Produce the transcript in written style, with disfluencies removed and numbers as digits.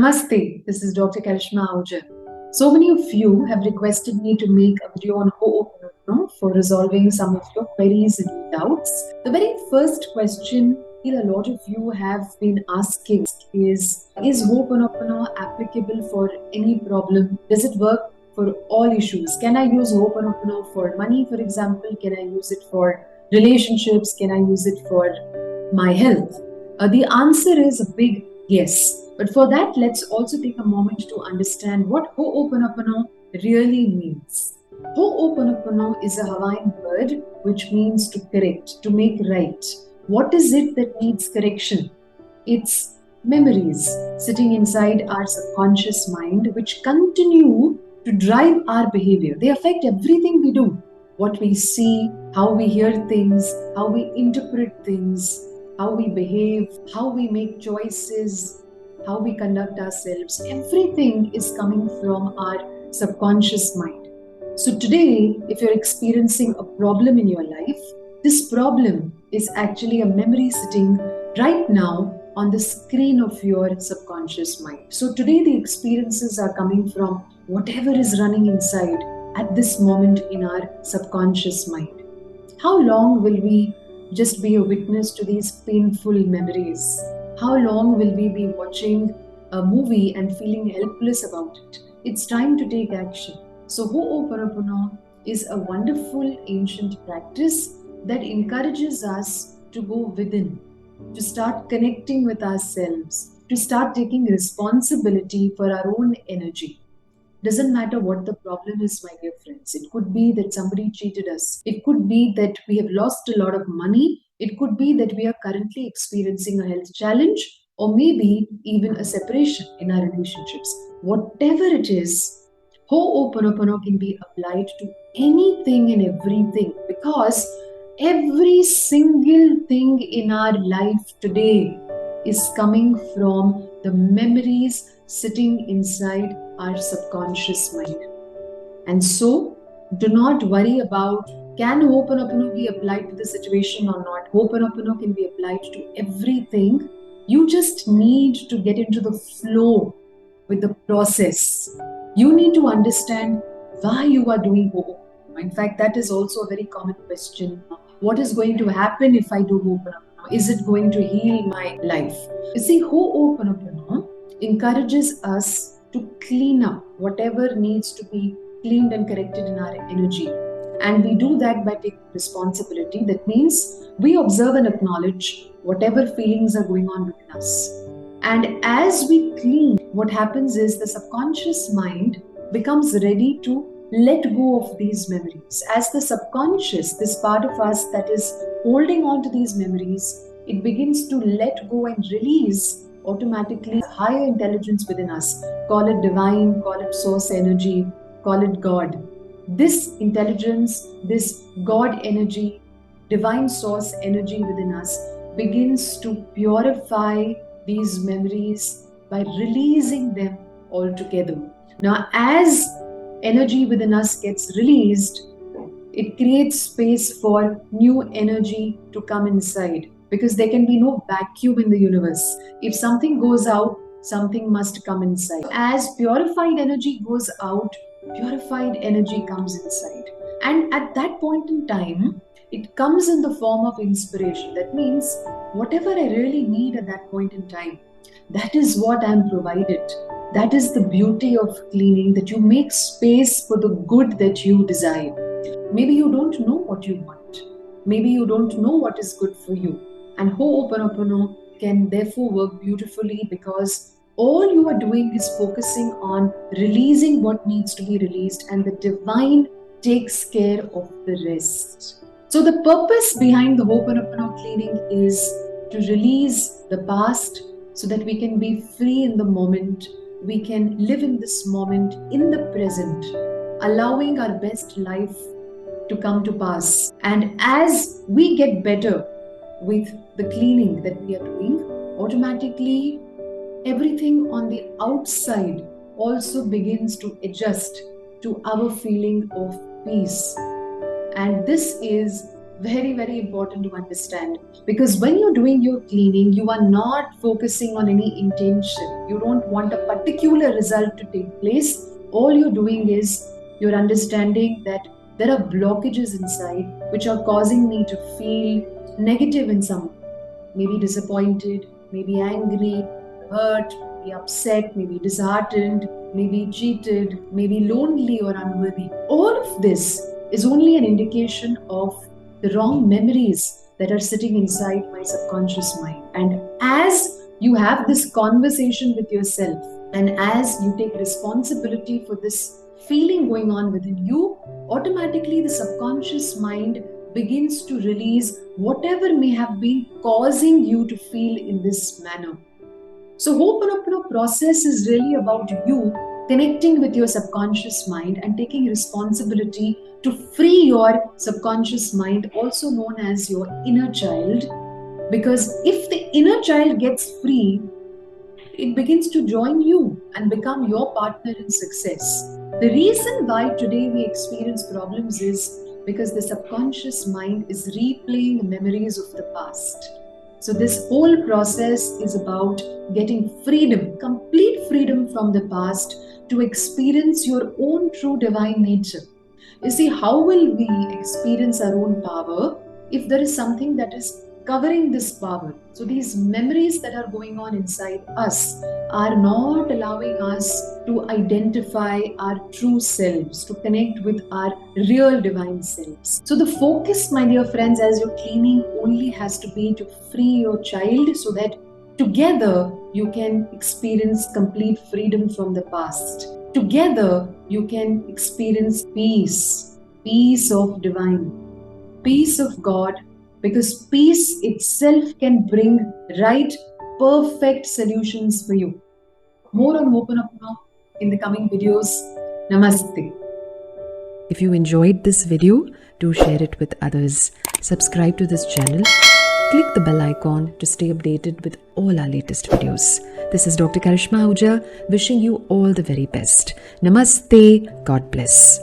Namaste, this is Dr. Karishma Ahuja. So many of you have requested me to make a video on Hooponopono for resolving some of your queries and doubts. The very first question a lot of you have been asking is Hooponopono applicable for any problem? Does it work for all issues? Can I use Hooponopono for money, for example? Can I use it for relationships? Can I use it for my health? The answer is a big yes. But for that, let's also take a moment to understand what Ho'oponopono really means. Ho'oponopono is a Hawaiian word which means to correct, to make right. What is it that needs correction? It's memories sitting inside our subconscious mind which continue to drive our behavior. They affect everything we do. What we see, how we hear things, how we interpret things, how we behave, how we make choices, how we conduct ourselves. Everything is coming from our subconscious mind. So today, if you're experiencing a problem in your life, this problem is actually a memory sitting right now on the screen of your subconscious mind. So today the experiences are coming from whatever is running inside at this moment in our subconscious mind. How long will we just be a witness to these painful memories? How long will we be watching a movie and feeling helpless about it? It's time to take action. So Ho'oponopono is a wonderful ancient practice that encourages us to go within, to start connecting with ourselves, to start taking responsibility for our own energy. Doesn't matter what the problem is, my dear friends. It could be that somebody cheated us. It could be that we have lost a lot of money. It could be that we are currently experiencing a health challenge, or maybe even a separation in our relationships. Whatever it is, Ho'oponopono can be applied to anything and everything, because every single thing in our life today is coming from the memories sitting inside our subconscious mind. And so, do not worry about can Ho'oponopono be applied to the situation or not. Ho'oponopono can be applied to everything. You just need to get into the flow with the process. You need to understand why you are doing Ho'oponopono. In fact, that is also a very common question. What is going to happen if I do Ho'oponopono? Is it going to heal my life? You see, Ho'oponopono encourages us to clean up whatever needs to be cleaned and corrected in our energy. And we do that by taking responsibility. That means we observe and acknowledge whatever feelings are going on within us. And as we clean, what happens is the subconscious mind becomes ready to let go of these memories. As the subconscious, this part of us that is holding on to these memories, it begins to let go and release automatically higher intelligence within us. Call it divine, call it source energy, call it God. This intelligence, this God energy, divine source energy within us begins to purify these memories by releasing them altogether. Now, as energy within us gets released, it creates space for new energy to come inside, because there can be no vacuum in the universe. If something goes out, something must come inside. As purified energy goes out, purified energy comes inside. And at that point in time, it comes in the form of inspiration. That means whatever I really need at that point in time, that is what I'm provided. That is the beauty of cleaning, that you make space for the good that you desire. Maybe you don't know what you want. Maybe you don't know what is good for you. And Ho'oponopono can therefore work beautifully, because all you are doing is focusing on releasing what needs to be released, and the divine takes care of the rest. So the purpose behind the Ho'oponopono cleaning is to release the past so that we can be free in the moment. We can live in this moment, in the present, allowing our best life to come to pass. And as we get better with the cleaning that we are doing, automatically everything on the outside also begins to adjust to our feeling of peace. And this is Very, very important to understand, because when you're doing your cleaning, you are not focusing on any intention. You don't want a particular result to take place. All you're doing is you're understanding that there are blockages inside which are causing me to feel negative in some way. Maybe disappointed, maybe angry, hurt, maybe upset, maybe disheartened, maybe cheated, maybe lonely or unworthy. All of this is only an indication of the wrong memories that are sitting inside my subconscious mind. And as you have this conversation with yourself, and as you take responsibility for this feeling going on within you, automatically the subconscious mind begins to release whatever may have been causing you to feel in this manner. So Ho'oponopono process is really about you connecting with your subconscious mind and taking responsibility to free your subconscious mind, also known as your inner child. Because if the inner child gets free, it begins to join you and become your partner in success. The reason why today we experience problems is because the subconscious mind is replaying memories of the past. So this whole process is about getting freedom, complete freedom from the past to experience your own true divine nature. You see, how will we experience our own power if there is something that is covering this power? So these memories that are going on inside us are not allowing us to identify our true selves, to connect with our real divine selves. So the focus, my dear friends, as you're cleaning only has to be to free your child so that together you can experience complete freedom from the past. Together you can experience peace, peace of divine, peace of God, because peace itself can bring right, perfect solutions for you. More on Hooponopono in the coming videos. Namaste. If you enjoyed this video, do share it with others. Subscribe to this channel. Click the bell icon to stay updated with all our latest videos. This is Dr. Karishma Ahuja wishing you all the very best. Namaste. God bless.